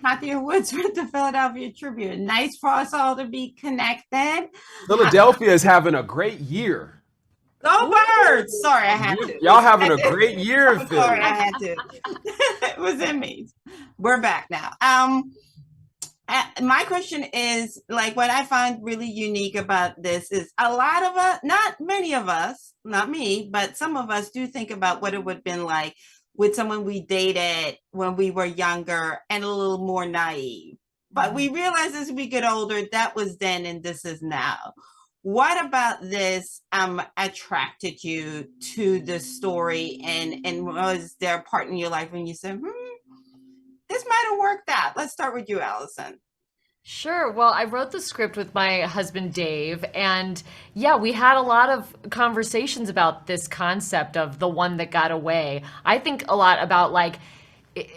Kathy Woods with the Philadelphia Tribune. Nice for us all to be connected. Philadelphia is having a great year. Go Birds! Sorry, I had to. Y'all having a great year in Philly. Sorry, I had to. It was in me. We're back now. My question is, like, what I find really unique about this is a lot of us, not many of us, not me, but some of us do think about what it would have been like with someone we dated when we were younger and a little more naive. But we realize as we get older, that was then and this is now. What about this attracted you to the story, and was there a part in your life when you said, this might have worked out? Let's start with you, Alison. Sure. Well, I wrote the script with my husband, Dave, and yeah, we had a lot of conversations about this concept of the one that got away. I think a lot about, like,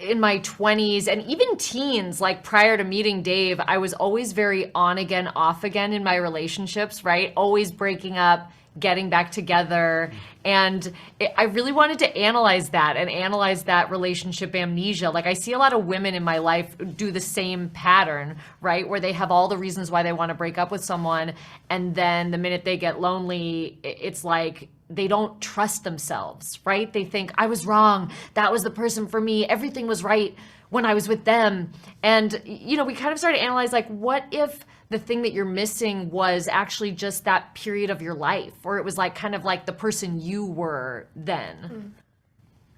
in my 20s and even teens, like prior to meeting Dave, I was always very on again, off again in my relationships, right? Always breaking up, getting back together. And I really wanted to analyze that and analyze that relationship amnesia. Like, I see a lot of women in my life do the same pattern, right? Where they have all the reasons why they want to break up with someone. And then the minute they get lonely, it's like they don't trust themselves, right? They think, I was wrong. That was the person for me. Everything was right when I was with them. And, you know, we kind of started to analyze, like, what if the thing that you're missing was actually just that period of your life, or it was like kind of like the person you were then.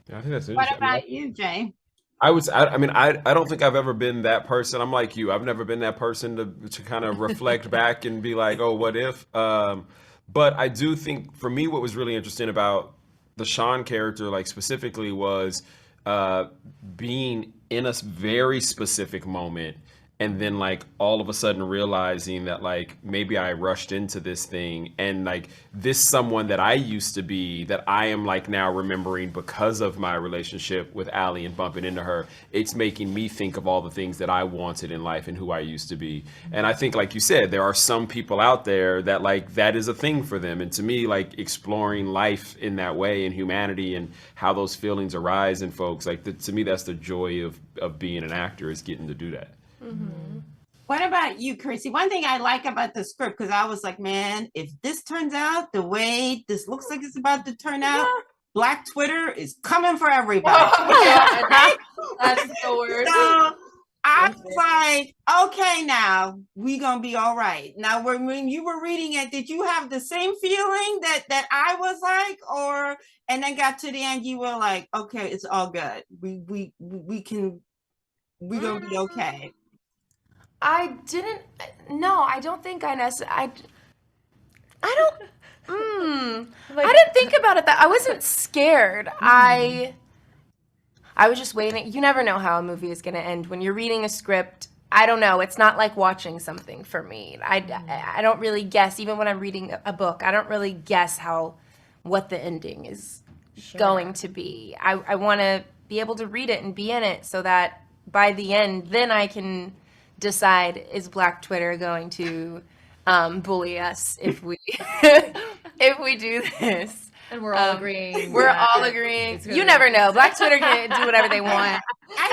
Yeah, I think that's interesting. What about you, Jay? I don't think I've ever been that person. I'm like you. I've never been that person to kind of reflect back and be like, oh, what if? But I do think for me, what was really interesting about the Sean character, like specifically, was being in a very specific moment, and then like all of a sudden realizing that like maybe I rushed into this thing, and like this someone that I used to be, that I am like now remembering because of my relationship with Allie and bumping into her, it's making me think of all the things that I wanted in life and who I used to be. And I think, like you said, there are some people out there that like that is a thing for them. And to me, like exploring life in that way and humanity and how those feelings arise in folks, like to me, that's the joy of being an actor, is getting to do that. Mm-hmm. What about you, Kiersay? One thing I like about the script, because I was like, man, if this turns out the way this looks like it's about to turn out, Black Twitter is coming for everybody. That's the worst. So I was like, okay, now we gonna be all right. Now, when you were reading it, did you have the same feeling that I was like, or and then got to the end, you were like, okay, it's all good. We gonna be okay. I don't think I necessarily, I didn't think about it that I wasn't scared. I was just waiting. You never know how a movie is going to end. When you're reading a script, I don't know. It's not like watching something for me. I don't really guess, even when I'm reading a book, I don't really guess what the ending is going to be. I want to be able to read it and be in it so that by the end, then I can decide, is Black Twitter going to bully us if we if we do this? And we're all agreeing. We're all agreeing. You never know. Black Twitter can do whatever they want.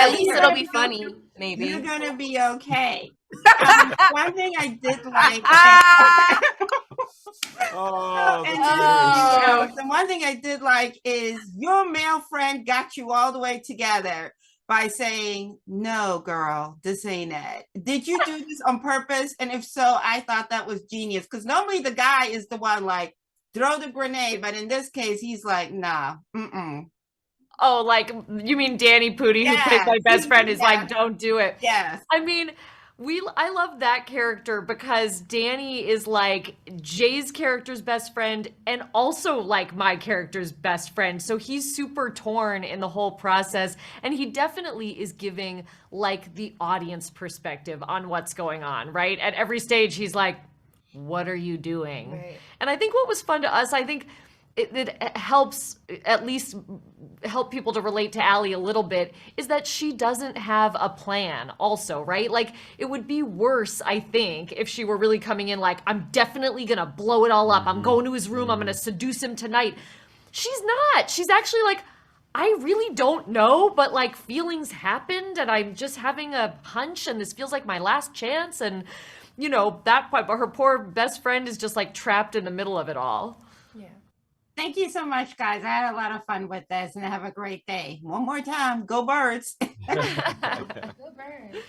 At least it'll be funny, maybe. You're gonna be okay. One thing I did like. The one thing I did like is your male friend got you all the way together by saying, no, girl, this ain't it. Did you do this on purpose? And if so, I thought that was genius. Because normally the guy is the one like, throw the grenade. But in this case, he's like, nah, Oh, like, you mean Danny Pudi, who plays my best friend, is like, don't do it. Yes. I mean, I love that character because Danny is like Jay's character's best friend and also like my character's best friend. So he's super torn in the whole process. And he definitely is giving like the audience perspective on what's going on, right? At every stage, he's like, what are you doing? Right. And I think what was fun to us, I think it helps at least help people to relate to Allie a little bit, is that she doesn't have a plan also, right? Like, it would be worse, I think, if she were really coming in like, I'm definitely gonna blow it all up. I'm going to his room. I'm gonna seduce him tonight. she's not. She's actually like, I really don't know, but like feelings happened and I'm just having a hunch and this feels like my last chance. And, you know, that part, but her poor best friend is just like trapped in the middle of it all. Yeah. Thank you so much, guys. I had a lot of fun with this and have a great day. One more time. Go birds. Go bird.